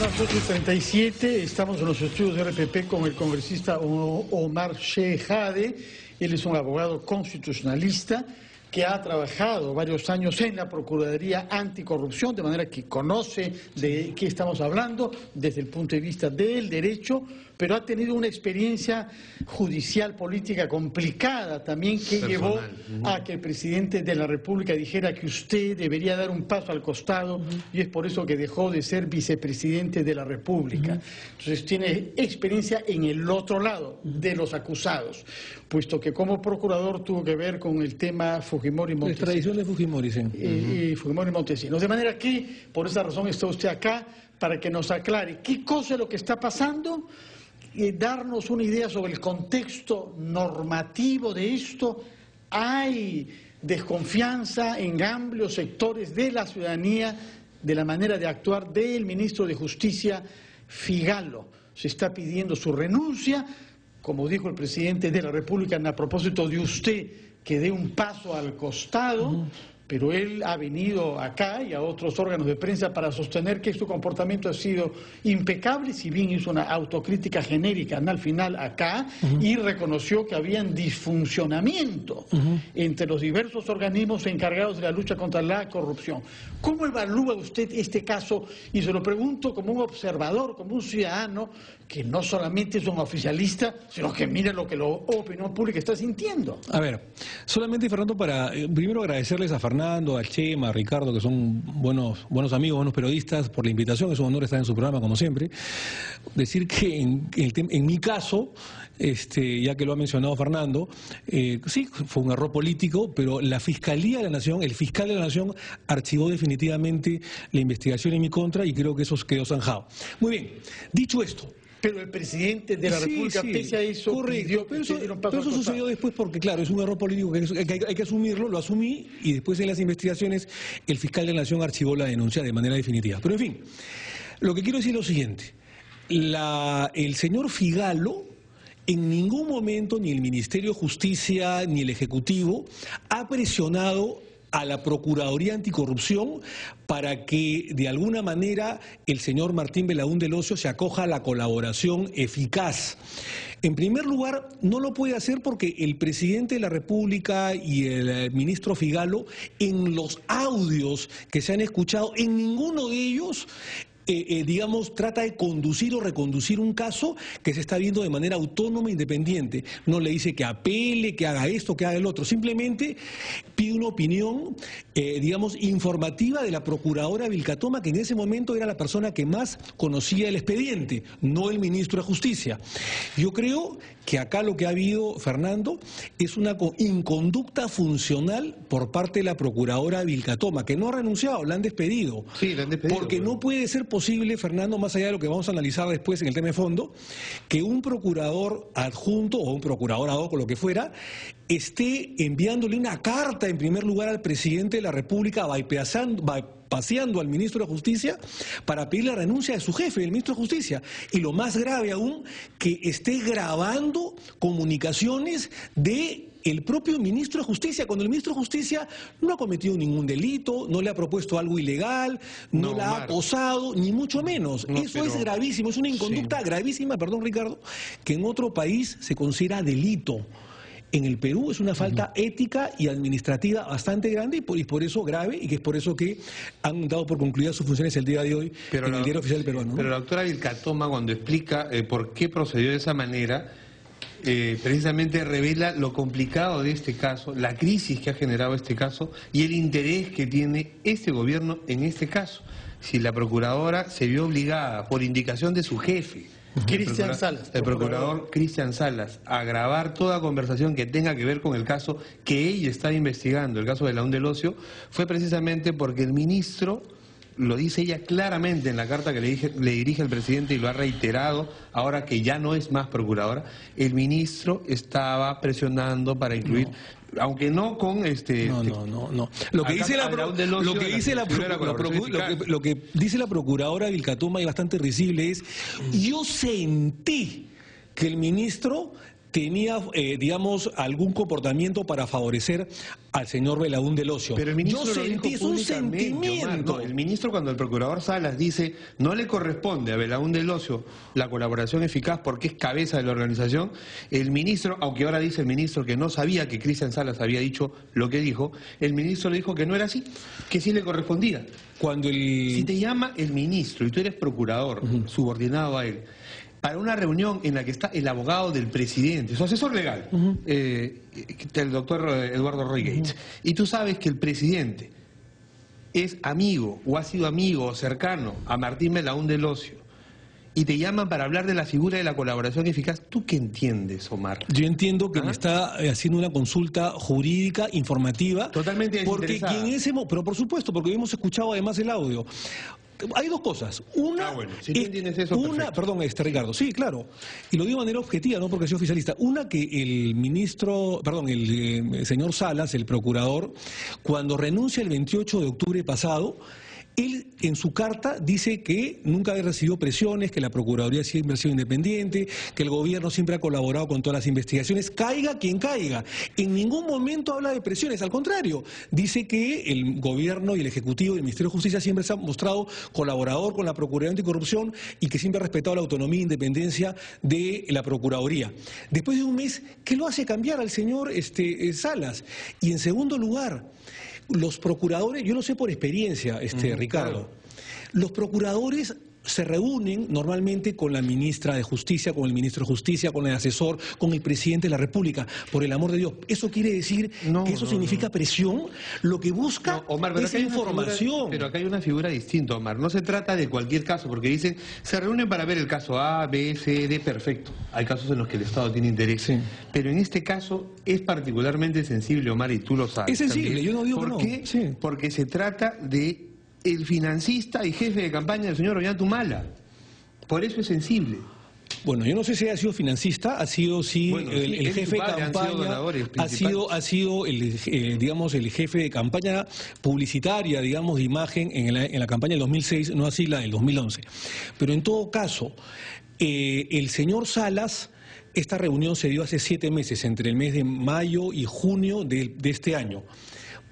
las 8:37, estamos en los estudios de RPP con el congresista Omar Shehadeh. Él es un abogado constitucionalista que ha trabajado varios años en la Procuraduría Anticorrupción, de manera que conoce de qué estamos hablando desde el punto de vista del derecho, pero ha tenido una experiencia judicial, política complicada también, que llevó a que el presidente de la República dijera que usted debería dar un paso al costado, y es por eso que dejó de ser vicepresidente de la República. Entonces tiene experiencia en el otro lado de los acusados, puesto que como procurador tuvo que ver con el tema Fujimori y Montesinos. La extradición de Fujimori, sí. Fujimori y Montesinos. De manera que, por esa razón está usted acá, para que nos aclare qué cosa es lo que está pasando y darnos una idea sobre el contexto normativo de esto. Hay desconfianza en amplios sectores de la ciudadanía de la manera de actuar del ministro de Justicia, Figallo. Se está pidiendo su renuncia, como dijo el presidente de la República a propósito de usted, que dé un paso al costado, pero él ha venido acá y a otros órganos de prensa para sostener que su comportamiento ha sido impecable, si bien hizo una autocrítica genérica al final acá, y reconoció que habían disfuncionamiento entre los diversos organismos encargados de la lucha contra la corrupción. ¿Cómo evalúa usted este caso? Y se lo pregunto como un observador, como un ciudadano, que no solamente es un oficialista, sino que mira lo que la opinión pública está sintiendo. A ver, solamente, Fernando, para primero agradecerles a Fernando, a Chema, a Ricardo, que son buenos amigos, buenos periodistas, por la invitación. Es un honor estar en su programa, como siempre. Decir que en mi caso, ya que lo ha mencionado Fernando, sí, fue un error político, pero la Fiscalía de la Nación, el fiscal de la Nación, archivó definitivamente la investigación en mi contra, y creo que eso quedó zanjado. Muy bien, dicho esto. Pero el presidente de la República, pese a eso, correcto, pero eso sucedió después porque, claro, es un error político que hay que asumirlo, lo asumí, y después en las investigaciones el fiscal de la Nación archivó la denuncia de manera definitiva. Pero en fin, lo que quiero decir es lo siguiente: el señor Figallo en ningún momento, ni el Ministerio de Justicia ni el Ejecutivo, ha presionado a la Procuraduría Anticorrupción para que de alguna manera el señor Martín Belaúnde Locio se acoja a la colaboración eficaz. En primer lugar, no lo puede hacer porque el presidente de la República y el ministro Figallo, en los audios que se han escuchado, en ninguno de ellos digamos, trata de conducir o reconducir un caso que se está viendo de manera autónoma e independiente. No le dice que apele, que haga esto, que haga el otro. Simplemente pide una opinión, digamos, informativa de la procuradora Vilcatoma, que en ese momento era la persona que más conocía el expediente, no el ministro de Justicia. Yo creo que acá lo que ha habido, Fernando, es una inconducta funcional por parte de la procuradora Vilcatoma, que no ha renunciado, la han despedido. Sí, la han despedido. Porque no puede ser posible, Fernando, más allá de lo que vamos a analizar después en el tema de fondo, que un procurador adjunto o un procurador ad hoc o lo que fuera esté enviándole una carta en primer lugar al presidente de la República, paseando al ministro de Justicia para pedir la renuncia de su jefe, el ministro de Justicia. Y lo más grave aún, que esté grabando comunicaciones de el propio ministro de Justicia, cuando el ministro de Justicia no ha cometido ningún delito, no le ha propuesto algo ilegal, no la ha acosado, ni mucho menos. Eso es gravísimo, es una inconducta gravísima, perdón, Ricardo, que en otro país se considera delito. En el Perú es una falta ética y administrativa bastante grande, y por eso grave, y que es por eso que han dado por concluidas sus funciones el día de hoy en el diario oficial peruano, ¿no? Pero la doctora Vilcatoma, cuando explica por qué procedió de esa manera, precisamente revela lo complicado de este caso, la crisis que ha generado este caso y el interés que tiene este gobierno en este caso. Si la procuradora se vio obligada, por indicación de su jefe, Cristian Salas, el procurador Cristian Salas, a grabar toda conversación que tenga que ver con el caso que ella está investigando, el caso de Belaúnde Locio, fue precisamente porque el ministro, lo dice ella claramente en la carta que le dirige al presidente y lo ha reiterado ahora que ya no es más procuradora, el ministro estaba presionando para incluir... Aunque no con No. Lo que dice la procuradora Vilcatoma, y bastante risible, es: yo sentí que el ministro tenía, digamos, algún comportamiento para favorecer al señor Belaúnde del Ocio. Pero el ministro yo lo sentí, dijo es un públicamente, sentimiento. Omar, no, el ministro, cuando el procurador Salas dice no le corresponde a Belaúnde del Ocio la colaboración eficaz porque es cabeza de la organización, el ministro, aunque ahora dice el ministro que no sabía que Cristian Salas había dicho lo que dijo, el ministro le dijo que no era así, que sí le correspondía. Cuando Si te llama el ministro y tú eres procurador, subordinado a él, para una reunión en la que está el abogado del presidente, su asesor legal, el doctor Eduardo Roy Gates, y tú sabes que el presidente es amigo o ha sido amigo o cercano a Martín Belaúnde del Ocio, y te llaman para hablar de la figura de la colaboración eficaz, ¿tú qué entiendes, Omar? Yo entiendo que me está haciendo una consulta jurídica, informativa. Totalmente porque desinteresada. pero por supuesto, porque hemos escuchado además el audio. Hay dos cosas. Una, bueno, si tú entiendes eso, perfecto. perdón, Ricardo, sí, claro. Y lo digo de manera objetiva, no porque soy oficialista. Una, que el señor Salas, el procurador, cuando renuncia el 28 de octubre pasado, él en su carta dice que nunca había recibido presiones, que la Procuraduría siempre ha sido independiente, que el gobierno siempre ha colaborado con todas las investigaciones, caiga quien caiga. En ningún momento habla de presiones, al contrario, dice que el gobierno y el Ejecutivo y el Ministerio de Justicia siempre se han mostrado colaborador con la Procuraduría Anticorrupción y que siempre ha respetado la autonomía e independencia de la Procuraduría. Después de un mes, ¿qué lo hace cambiar al señor Salas? Y en segundo lugar, los procuradores, yo lo sé por experiencia, Ricardo, los procuradores se reúnen normalmente con la ministra de Justicia, con el ministro de Justicia, con el asesor, con el presidente de la República, por el amor de Dios. ¿Eso quiere decir que eso significa presión? Lo que busca Omar, pero es información. Pero acá hay una figura distinta, Omar. No se trata de cualquier caso, porque dicen, se reúnen para ver el caso A, B, C, D, perfecto. Hay casos en los que el Estado tiene interés. Sí. Pero en este caso es particularmente sensible, Omar, y tú lo sabes. Es sensible, también. yo no digo ¿Por que qué? no. Sí. Porque se trata de el financista y jefe de campaña del señor Ollantumala. Por eso es sensible. Bueno, yo no sé si ha sido financista, ha sido el jefe de campaña, ha sido el jefe de campaña publicitaria, digamos, de imagen en la campaña del 2006, no así la del 2011. Pero en todo caso, el señor Salas, esta reunión se dio hace 7 meses, entre el mes de mayo y junio de este año.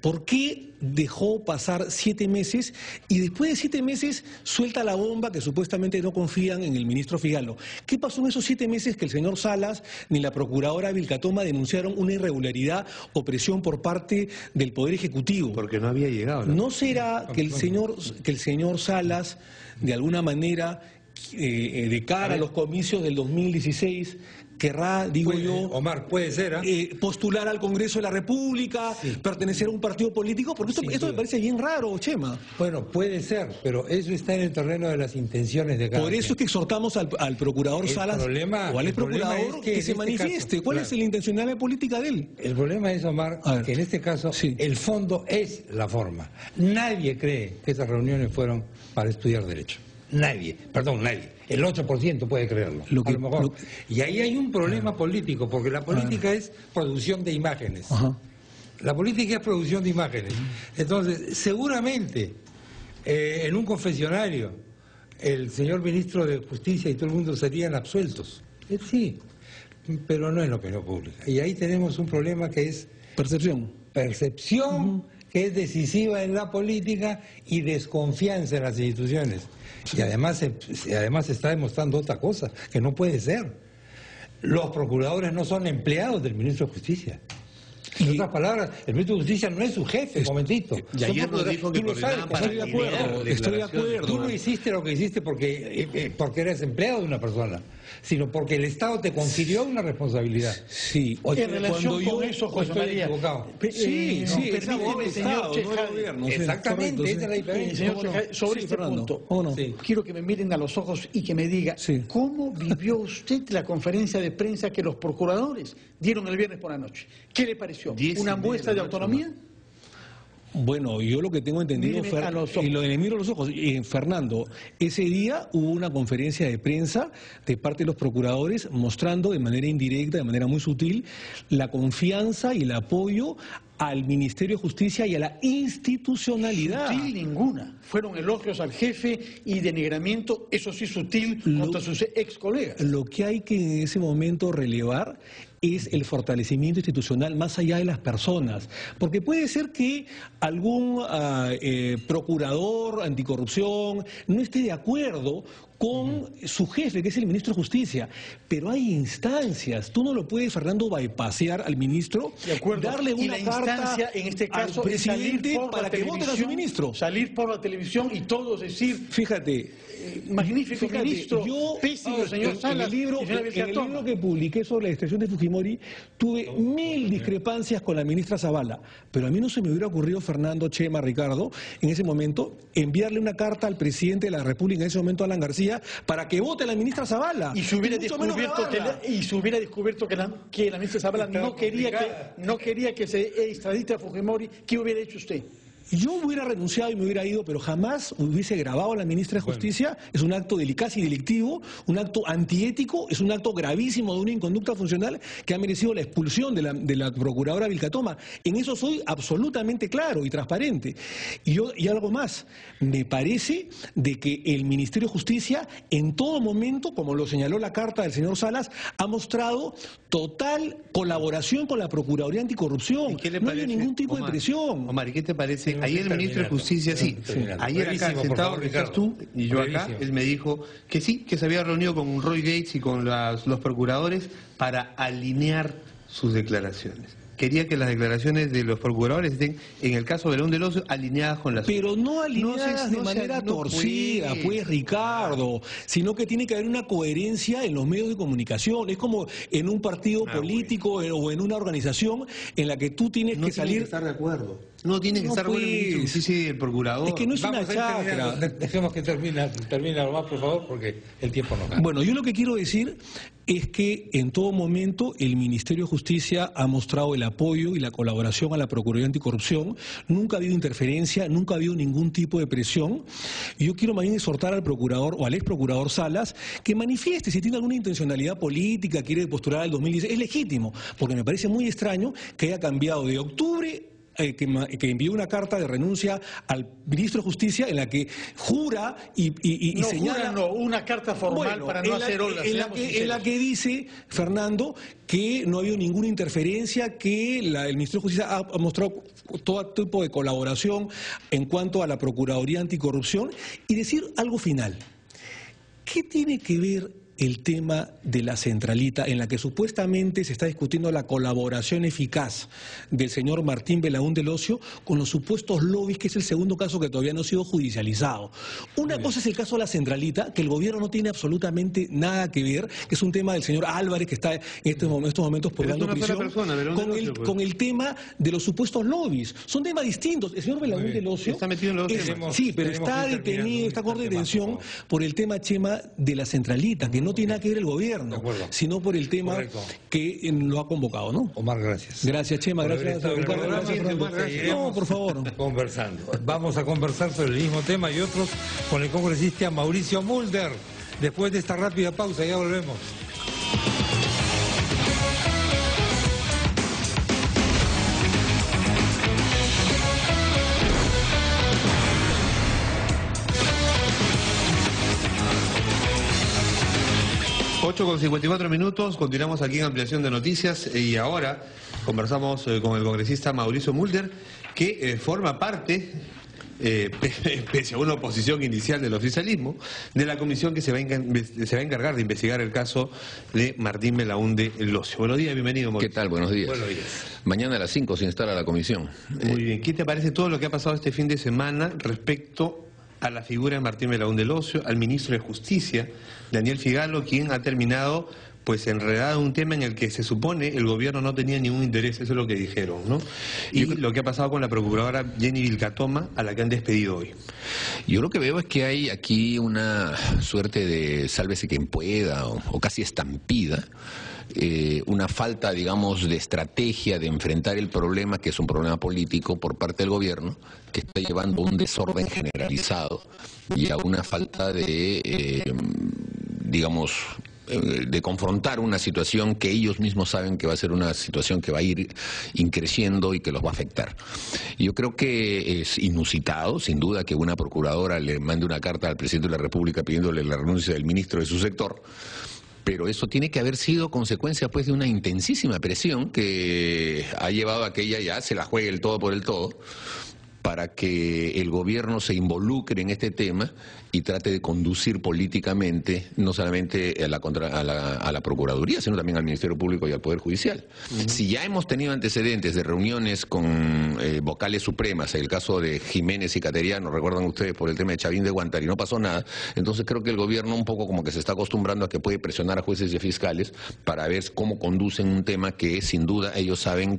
¿Por qué dejó pasar 7 meses y después de 7 meses suelta la bomba que supuestamente no confían en el ministro Figalo? ¿Qué pasó en esos 7 meses que el señor Salas ni la procuradora Vilcatoma denunciaron una irregularidad o presión por parte del Poder Ejecutivo? Porque no había llegado. ¿No será que el señor Salas, de alguna manera, de cara a los comicios del 2016, querrá, digo yo, Omar, puede ser, postular al Congreso de la República, pertenecer a un partido político? Porque esto me parece bien raro, Chema. Bueno, puede ser, pero eso está en el terreno de las intenciones de cada Por eso es que exhortamos al procurador Salas o al procurador que se manifieste. ¿Cuál es la intencionalidad política de él? El problema es, Omar, que en este caso el fondo es la forma. Nadie cree que esas reuniones fueron para estudiar derecho. Nadie. El 8% puede creerlo, a lo mejor. Y ahí hay un problema político, porque la política es producción de imágenes. La política es producción de imágenes. Entonces, seguramente, en un confesionario, el señor ministro de Justicia y todo el mundo serían absueltos. Sí, pero no en la opinión pública. Y ahí tenemos un problema que es... Percepción, que es decisiva en la política, y desconfianza en las instituciones. Y además se está demostrando otra cosa, que no puede ser. Los procuradores no son empleados del ministro de Justicia. En otras palabras, el ministro de Justicia no es su jefe, un momentito. Y ayer nos dijo que tú lo sabes, estoy de acuerdo. Tú no hiciste lo que hiciste porque eres empleado de una persona, sino porque el Estado te confirió una responsabilidad. Sí. En relación con eso, José María. Sí, permíteme, señor Chejade. Exactamente, esa es la diferencia. Señor Chejade, sobre este punto, quiero que me miren a los ojos y que me diga, ¿cómo vivió usted la conferencia de prensa que los procuradores dieron el viernes por la noche? ¿Qué le pareció? ¿Una muestra de autonomía? Bueno, yo lo que tengo entendido, y lo le miro a los ojos, Fernando, ese día hubo una conferencia de prensa de parte de los procuradores mostrando de manera indirecta, de manera muy sutil, la confianza y el apoyo al Ministerio de Justicia y a la institucionalidad. Sutil ninguna. Fueron elogios al jefe y denigramiento, eso sí sutil, contra sus ex colegas. Lo que hay que en ese momento relevar es el fortalecimiento institucional más allá de las personas. Porque puede ser que algún procurador anticorrupción no esté de acuerdo con su jefe, que es el ministro de Justicia. Pero hay instancias. Tú no lo puedes, Fernando, bypassear al ministro, darle una carta en este caso, al presidente para que voten a su ministro. Salir por la televisión y todos decir... Fíjate, magnífico ministro, yo, pésimo señor Salas. En el libro que publiqué sobre la destrucción de Fujimori, tuve 1000 discrepancias con la ministra Zavala. Pero a mí no se me hubiera ocurrido, Fernando, Chema, Ricardo, en ese momento, enviarle una carta al presidente de la República, en ese momento Alan García, para que vote a la ministra Zavala. Y se hubiera descubierto que la ministra Zavala no quería que se extradite a Fujimori. ¿Qué hubiera hecho usted? Yo hubiera renunciado y me hubiera ido, pero jamás hubiese grabado a la ministra de Justicia. Es un acto casi delictivo, un acto antiético, es un acto gravísimo de una inconducta funcional que ha merecido la expulsión de la procuradora Vilcatoma. En eso soy absolutamente claro y transparente. Y algo más, me parece de que el Ministerio de Justicia en todo momento, como lo señaló la carta del señor Salas, ha mostrado total colaboración con la Procuraduría Anticorrupción. No hay ningún tipo de presión. Omar, ¿y qué te parece? Ayer el ministro de Justicia, ayer acá sentado, estás tú y yo acá, él me dijo que sí, que se había reunido con Roy Gates y con los procuradores para alinear sus declaraciones. Quería que las declaraciones de los procuradores estén, en el caso de León del Ocio, alineadas con las... Pero no alineadas de manera torcida, pues, Ricardo, sino que tiene que haber una coherencia en los medios de comunicación. Es como en un partido político o en una organización en la que tú tienes que salir... No estar de acuerdo. No tiene que estar de acuerdo el ministro de Justicia y el procurador. Es que no es una chacra. Dejemos que termine más, por favor, porque el tiempo no gana. Bueno, yo lo que quiero decir es que en todo momento el Ministerio de Justicia ha mostrado el apoyo y la colaboración a la Procuraduría Anticorrupción. Nunca ha habido interferencia, nunca ha habido ningún tipo de presión. Y yo quiero más bien exhortar al procurador o al ex procurador Salas que manifieste si tiene alguna intencionalidad política, quiere postular al 2016. Es legítimo, porque me parece muy extraño que haya cambiado de octubre que envió una carta de renuncia al ministro de Justicia en la que jura y señala... una carta formal para no hacer olas. En la que dice, Fernando, que no ha habido ninguna interferencia, que el Ministerio de Justicia ha mostrado todo tipo de colaboración en cuanto a la Procuraduría Anticorrupción. Y decir algo final. ¿Qué tiene que ver el tema de la centralita en la que supuestamente se está discutiendo la colaboración eficaz del señor Martín Belaúnde del Ocio con los supuestos lobbies, que es el segundo caso que todavía no ha sido judicializado? Una cosa es el caso de la centralita, que el gobierno no tiene absolutamente nada que ver, que es un tema del señor Álvarez, que está en estos momentos purgando prisión, con el tema de los supuestos lobbies. Son temas distintos. El señor Belaúnde del Ocio está metido en los temas. Sí, pero está detenido, está con detención por el tema, Chema, de la centralita, que no tiene nada que ver el gobierno, sino por el tema que lo ha convocado, ¿no? Omar, gracias. Gracias, Chema, gracias, Ricardo, gracias. No, por favor. Conversando. Vamos a conversar sobre el mismo tema y otros con el congresista Mauricio Mulder. Después de esta rápida pausa, ya volvemos. 8:54, continuamos aquí en Ampliación de Noticias y ahora conversamos con el congresista Mauricio Mulder, que forma parte, pese a una oposición inicial del oficialismo, de la comisión que se va a encargar de investigar el caso de Martín Belaúnde del Ocio. Buenos días, bienvenido, Mauricio. ¿Qué tal? Buenos días. Buenos días. Mañana a las 5 se instala la comisión. Muy bien. ¿Qué te parece todo lo que ha pasado este fin de semana respecto a la figura de Martín Belaúnde del Ocio, al ministro de Justicia, Daniel Figalo, quien ha terminado pues enredado en un tema en el que se supone el gobierno no tenía ningún interés? Eso es lo que dijeron, ¿no? Y lo que ha pasado con la procuradora Jenny Vilcatoma, a la que han despedido hoy. Yo lo que veo es que hay aquí una suerte de sálvese quien pueda o casi estampida. Una falta, digamos, de estrategia de enfrentar el problema, que es un problema político por parte del gobierno, que está llevando a un desorden generalizado y a una falta de, digamos, de confrontar una situación que ellos mismos saben que va a ser una situación que va a ir increciendo y que los va a afectar. Yo creo que es inusitado, sin duda, que una procuradora le mande una carta al presidente de la República pidiéndole la renuncia del ministro de su sector, pero eso tiene que haber sido consecuencia pues de una intensísima presión que ha llevado a que ella ya se la juegue el todo por el todo, para que el gobierno se involucre en este tema y trate de conducir políticamente no solamente a la Procuraduría, sino también al Ministerio Público y al Poder Judicial. Si ya hemos tenido antecedentes de reuniones con vocales supremas, en el caso de Jiménez y Cateriano, recuerdan ustedes por el tema de Chavín de Guantari, no pasó nada, entonces creo que el gobierno un poco como que se está acostumbrando a que puede presionar a jueces y a fiscales para ver cómo conducen un tema que sin duda ellos saben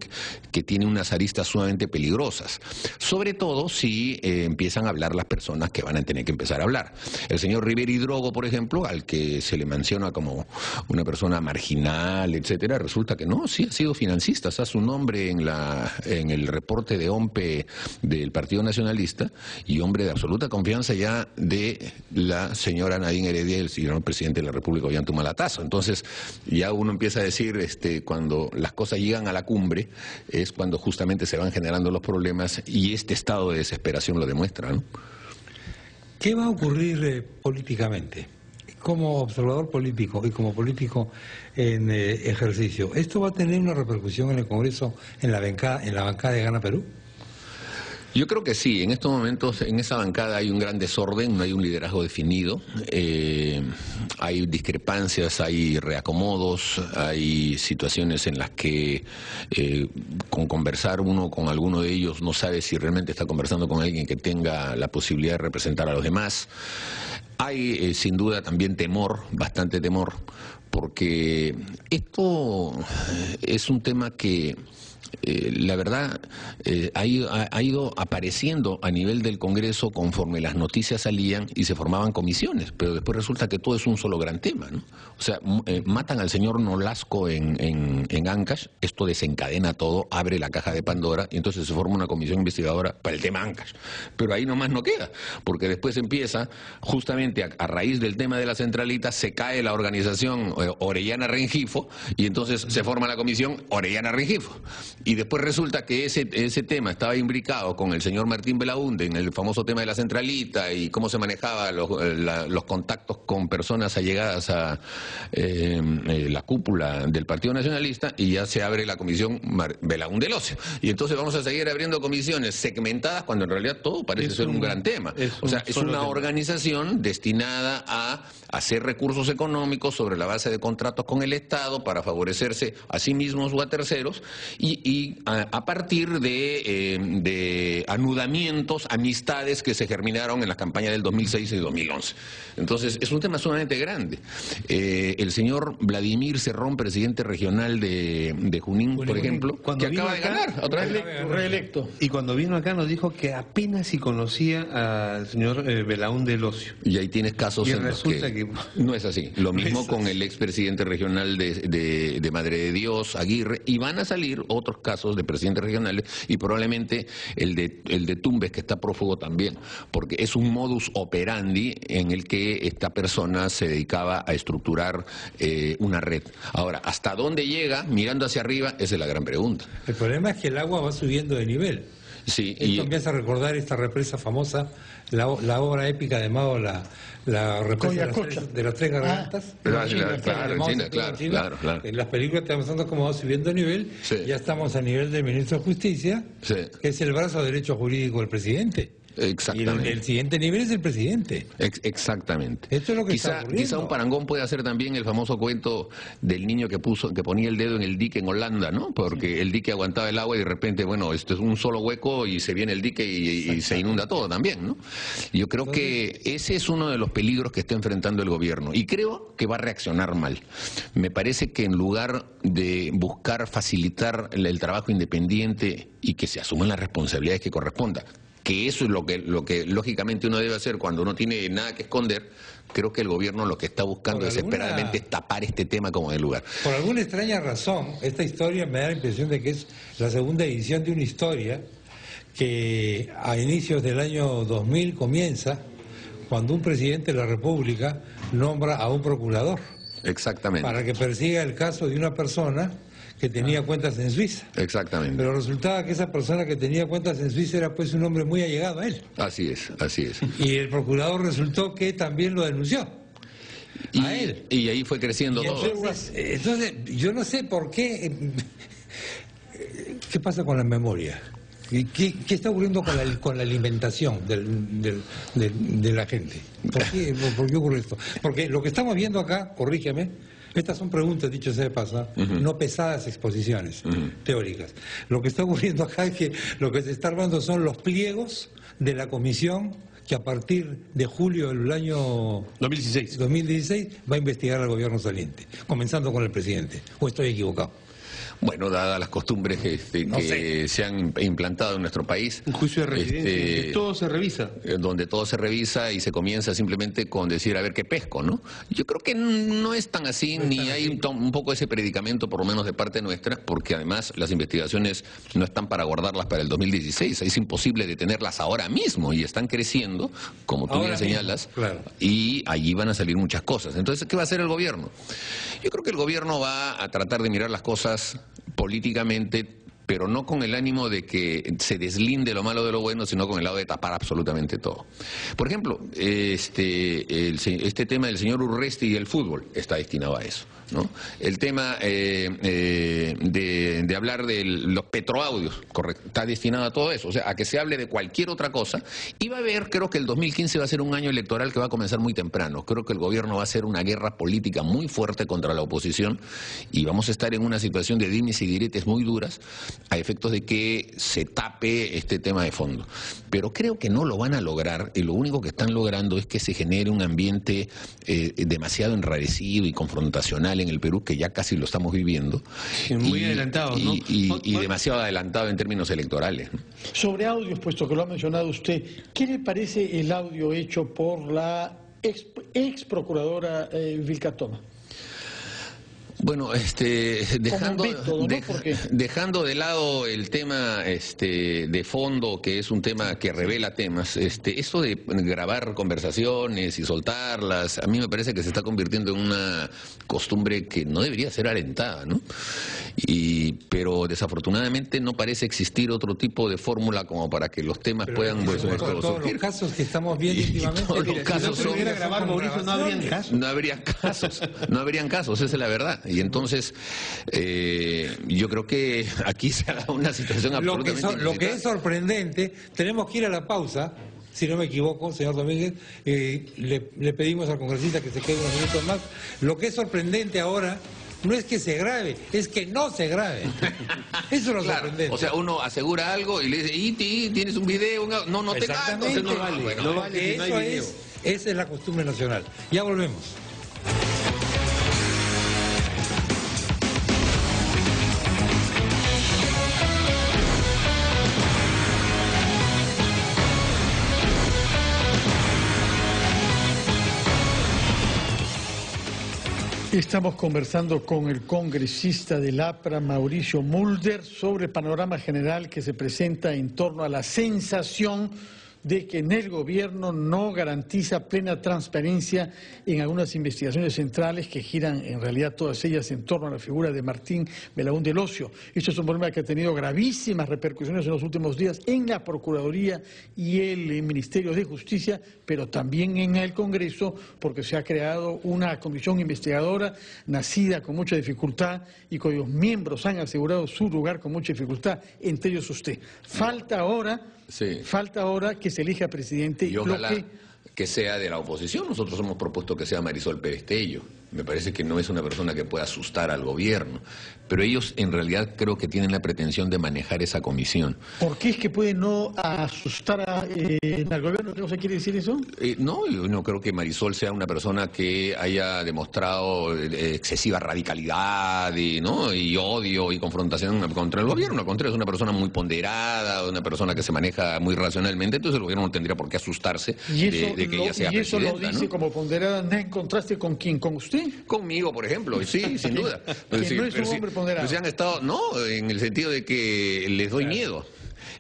que tiene unas aristas sumamente peligrosas, sobre todo si empiezan a hablar las personas que van a tener que empezar a hablar. El señor Rivera Hidrogo, por ejemplo, al que se le menciona como una persona marginal, etcétera, resulta que no, sí ha sido financista, está su nombre en el reporte de OMPE del Partido Nacionalista, y hombre de absoluta confianza ya de la señora Nadine Heredia y el señor presidente de la República, Ollanta-Humala. Entonces ya uno empieza a decir, cuando las cosas llegan a la cumbre, es cuando justamente se van generando los problemas, y este estado de desesperación lo demuestra, ¿no? ¿Qué va a ocurrir políticamente? Como observador político y como político en ejercicio, ¿esto va a tener una repercusión en el Congreso, en la bancada de Gana Perú? Yo creo que sí, en estos momentos en esa bancada hay un gran desorden, no hay un liderazgo definido, hay discrepancias, hay reacomodos, hay situaciones en las que con conversar uno con alguno de ellos no sabe si realmente está conversando con alguien que tenga la posibilidad de representar a los demás. Hay sin duda también temor, bastante temor, porque esto es un tema que la verdad ha ido apareciendo a nivel del Congreso conforme las noticias salían y se formaban comisiones, pero después resulta que todo es un solo gran tema, ¿no? O sea, matan al señor Nolasco en Ancash, esto desencadena todo, abre la caja de Pandora y entonces se forma una comisión investigadora para el tema Ancash, pero ahí nomás no queda, porque después empieza justamente a raíz del tema de la centralita, se cae la organización Orellana Rengifo y entonces se forma la comisión Orellana Rengifo. Y después resulta que ese tema estaba imbricado con el señor Martín Belaúnde en el famoso tema de la centralita y cómo se manejaba los contactos con personas allegadas a la cúpula del Partido Nacionalista, y ya se abre la comisión Belaúnde Locio. Y entonces vamos a seguir abriendo comisiones segmentadas cuando en realidad todo parece ser un gran tema. O sea, es una organización destinada a hacer recursos económicos sobre la base de contratos con el Estado para favorecerse a sí mismos o a terceros, y a partir de anudamientos, amistades que se germinaron en las campañas del 2006 y 2011. Entonces, es un tema sumamente grande. El señor Vladimir Cerrón, presidente regional de Junín, por ejemplo, que acaba de ganar, otra vez reelecto. Y cuando vino acá nos dijo que apenas si conocía al señor Belaúnde Locio. Y ahí tienes casos en los que no es así. Lo mismo con el expresidente regional de Madre de Dios, Aguirre, y van a salir otros casos de presidentes regionales, y probablemente el de Tumbes, que está prófugo también, porque es un modus operandi en el que esta persona se dedicaba a estructurar una red. Ahora, ¿hasta dónde llega mirando hacia arriba? Esa es la gran pregunta. El problema es que el agua va subiendo de nivel. Sí, esto empieza a recordar esta represa famosa, la obra épica de Mao, la represa de las tres gargantas. Claro. En las películas estamos viendo cómo va subiendo de nivel. Sí. Ya estamos a nivel del ministro de Justicia, sí, que es el brazo derecho jurídico del presidente. Exactamente. Y el siguiente nivel es el presidente. Exactamente. Esto es lo que está ocurriendo. Quizá un parangón puede hacer también el famoso cuento del niño que ponía el dedo en el dique en Holanda, ¿no? Porque el dique aguantaba el agua y de repente, bueno, esto es un solo hueco y se viene el dique y se inunda todo también, ¿no? Yo creo que ese es uno de los peligros que está enfrentando el gobierno, y creo que va a reaccionar mal. Me parece que en lugar de buscar facilitar el trabajo independiente y que se asuman las responsabilidades que correspondan, que eso es lo que lógicamente uno debe hacer cuando no tiene nada que esconder, creo que el gobierno lo que está buscando desesperadamente es tapar este tema como de lugar. Por alguna extraña razón, esta historia me da la impresión de que es la segunda edición de una historia que a inicios del año 2000 comienza cuando un presidente de la República nombra a un procurador. Exactamente. Para que persiga el caso de una persona que tenía cuentas en Suiza. Exactamente. Pero resultaba que esa persona que tenía cuentas en Suiza era pues un hombre muy allegado a él. Así es. Y el procurador resultó que también lo denunció. a él. Y ahí fue creciendo todo. Entonces, yo no sé por qué... ¿Qué pasa con la memoria? ¿Qué está ocurriendo con la alimentación de la gente? ¿Por qué ocurre esto? Porque lo que estamos viendo acá, corrígeme, estas son preguntas, dicho sea de paso, no pesadas exposiciones teóricas. Lo que está ocurriendo acá es que lo que se está armando son los pliegos de la comisión que a partir de julio del año 2016 va a investigar al gobierno saliente, comenzando con el presidente. ¿O estoy equivocado? Bueno, dadas las costumbres que se han implantado en nuestro país. Un juicio de residencia, donde todo se revisa. Donde todo se revisa y se comienza simplemente con decir, a ver qué pesco, ¿no? Yo creo que no es tan así, ni hay un poco ese predicamento, por lo menos de parte nuestra, porque además las investigaciones no están para guardarlas para el 2016. Es imposible detenerlas ahora mismo y están creciendo, como tú bien señalas, claro. Y allí van a salir muchas cosas. Entonces, ¿qué va a hacer el gobierno? Yo creo que el gobierno va a tratar de mirar las cosas políticamente, pero no con el ánimo de que se deslinde lo malo de lo bueno, sino con el lado de tapar absolutamente todo. Por ejemplo, este tema del señor Urresti y el fútbol está destinado a eso, ¿no? El tema de hablar de los petroaudios, correcto, está destinado a todo eso, o sea, a que se hable de cualquier otra cosa. Y va a haber, creo que el 2015 va a ser un año electoral que va a comenzar muy temprano. Creo que el gobierno va a hacer una guerra política muy fuerte contra la oposición y vamos a estar en una situación de dimes y diretes muy duras a efectos de que se tape este tema de fondo. Pero creo que no lo van a lograr, y lo único que están logrando es que se genere un ambiente demasiado enrarecido y confrontacional en el Perú, que ya casi lo estamos viviendo. Muy adelantado, ¿no? Y demasiado adelantado en términos electorales. Sobre audios, puesto que lo ha mencionado usted, ¿qué le parece el audio hecho por la ex procuradora Vilca Toma? Bueno, dejando de lado el tema de fondo, que es un tema que revela temas, eso de grabar conversaciones y soltarlas, a mí me parece que se está convirtiendo en una costumbre que no debería ser alentada, ¿no? Pero desafortunadamente no parece existir otro tipo de fórmula como para que los temas puedan surgir. Todos los casos que estamos viendo últimamente, no habrían casos, esa es la verdad. Y entonces, yo creo que aquí se ha dado una situación absolutamente lo que es sorprendente, tenemos que ir a la pausa, si no me equivoco, señor Domínguez, le pedimos al congresista que se quede unos minutos más. Lo que es sorprendente ahora no es que se grabe, es que no se grabe. Eso es lo sorprendente. O sea, uno asegura algo y le dice, ¿y tienes un video? No te canto. No vale. No vale, no hay video. Esa es la costumbre nacional. Ya volvemos. Estamos conversando con el congresista del APRA, Mauricio Mulder, sobre el panorama general que se presenta en torno a la sensación de que en el gobierno no garantiza plena transparencia en algunas investigaciones centrales que giran en realidad todas ellas en torno a la figura de Martín Belaúnde El Ocio. Esto es un problema que ha tenido gravísimas repercusiones en los últimos días en la Procuraduría y el Ministerio de Justicia, pero también en el Congreso, porque se ha creado una comisión investigadora nacida con mucha dificultad y cuyos miembros han asegurado su lugar con mucha dificultad, entre ellos usted. Falta ahora que se elija presidente y ojalá que sea de la oposición. Nosotros hemos propuesto que sea Marisol Pérez Tello. Me parece que no es una persona que pueda asustar al gobierno, pero ellos en realidad creo que tienen la pretensión de manejar esa comisión. ¿Por qué es que puede no asustar al gobierno? ¿Qué cosa quiere decir eso? No, yo no creo que Marisol sea una persona que haya demostrado excesiva radicalidad y odio y confrontación contra el gobierno. Al contrario, es una persona muy ponderada, una persona que se maneja muy racionalmente, entonces el gobierno no tendría por qué asustarse de que ella sea presidenta. ¿Y eso lo dice como ponderada en contraste con quién? ¿Con usted? Conmigo, por ejemplo, sí, sin duda. Que no es un hombre ponderado. Han estado, en el sentido de que les doy miedo.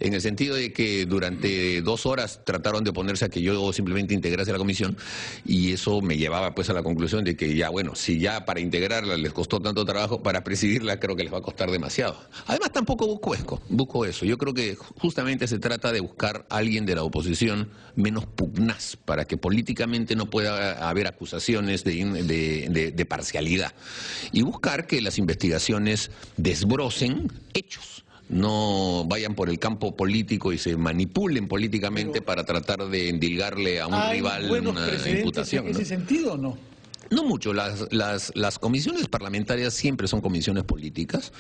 en el sentido de que durante 2 horas trataron de oponerse a que yo simplemente integrase la comisión, y eso me llevaba pues a la conclusión de que ya, bueno, si ya para integrarla les costó tanto trabajo, para presidirla creo que les va a costar demasiado. Además tampoco busco eso. Yo creo que justamente se trata de buscar a alguien de la oposición menos pugnaz, para que políticamente no pueda haber acusaciones de parcialidad, y buscar que las investigaciones desbrocen hechos, no vayan por el campo político y se manipulen políticamente para tratar de endilgarle a un rival una imputación. ¿En ese sentido o no? No mucho. Las comisiones parlamentarias siempre son comisiones políticas,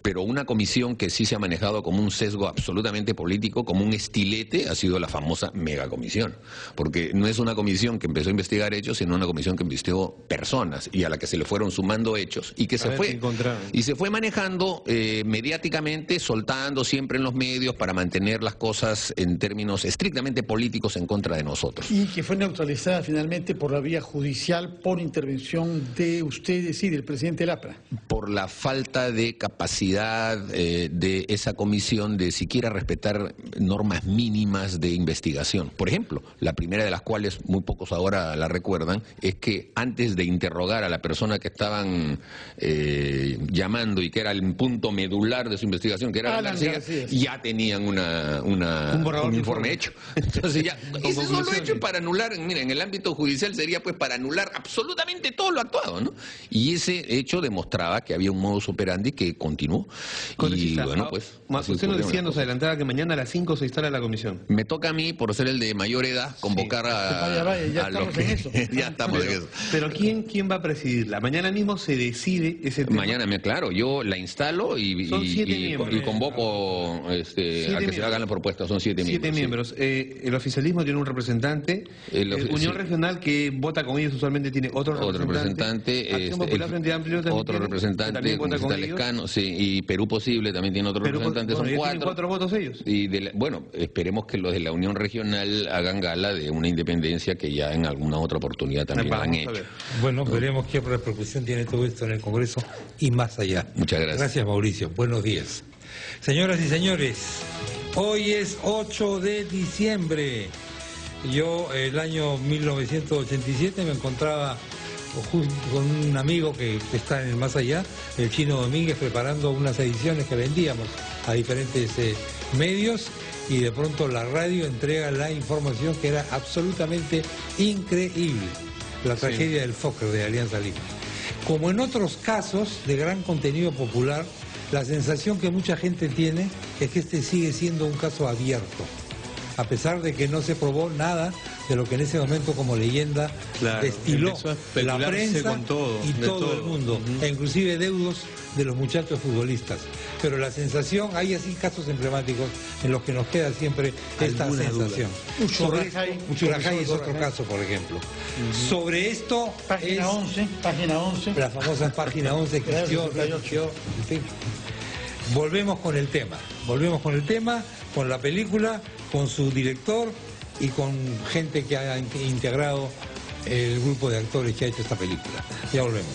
pero una comisión que sí se ha manejado como un sesgo absolutamente político, como un estilete, ha sido la famosa megacomisión. Porque no es una comisión que empezó a investigar hechos, sino una comisión que investigó personas y a la que se le fueron sumando hechos y que se fue manejando mediáticamente, soltando siempre en los medios para mantener las cosas en términos estrictamente políticos en contra de nosotros. Y que fue neutralizada finalmente por la vía judicial por intervención de ustedes y del presidente Lapra. Por la falta de capacidad de esa comisión de siquiera respetar normas mínimas de investigación. Por ejemplo, la primera de las cuales muy pocos ahora la recuerdan, es que antes de interrogar a la persona que estaban llamando y que era el punto medular de su investigación, que era García, ya tenían un informe hecho. Entonces ya, ese solo hecho para anular, mira, en el ámbito judicial sería pues para anular absolutamente todo lo actuado, ¿no? Y ese hecho demostraba que había un modus operandi que continuó. Y bueno, pues... Usted nos decía, nos adelantaba que mañana a las 5 se instala la comisión. Me toca a mí, por ser el de mayor edad, convocar ya estamos en eso. Ya estamos en eso. Pero ¿quién va a presidirla? Mañana mismo se decide ese tema. Mañana, claro, yo la instalo y convoco a que se hagan las propuestas. Son 7 miembros. 7 miembros. El oficialismo tiene un representante. Unión Regional, que vota con ellos, usualmente tiene otro representante. Acción Popular Frente Amplio también otro representante, Lescano, sí, y Perú Posible también tiene otro representante. Son 4. ¿Tienen 4 votos ellos? Y bueno, esperemos que los de la Unión Regional hagan gala de una independencia que ya en alguna otra oportunidad también han hecho. Bueno, veremos qué repercusión tiene todo esto en el Congreso y más allá. Muchas gracias. Gracias, Mauricio. Buenos días. Señoras y señores, hoy es 8 de diciembre. Yo, el año 1987, me encontraba con un amigo que está en el más allá, el Chino Domínguez, preparando unas ediciones que vendíamos a diferentes medios, y de pronto la radio entrega la información que era absolutamente increíble, la tragedia del Fokker de Alianza Lima. Como en otros casos de gran contenido popular, la sensación que mucha gente tiene es que este sigue siendo un caso abierto, a pesar de que no se probó nada de lo que en ese momento como leyenda destiló la prensa y todo el mundo, e inclusive deudos de los muchachos futbolistas. Pero la sensación, hay así casos emblemáticos en los que nos queda siempre esta sensación. Uchurajay es otro caso, por ejemplo. Sobre esto, página 11, la famosa página 11 que existió, en fin. Volvemos con el tema, con la película, con su director y con gente que ha integrado el grupo de actores que ha hecho esta película. Ya volvemos.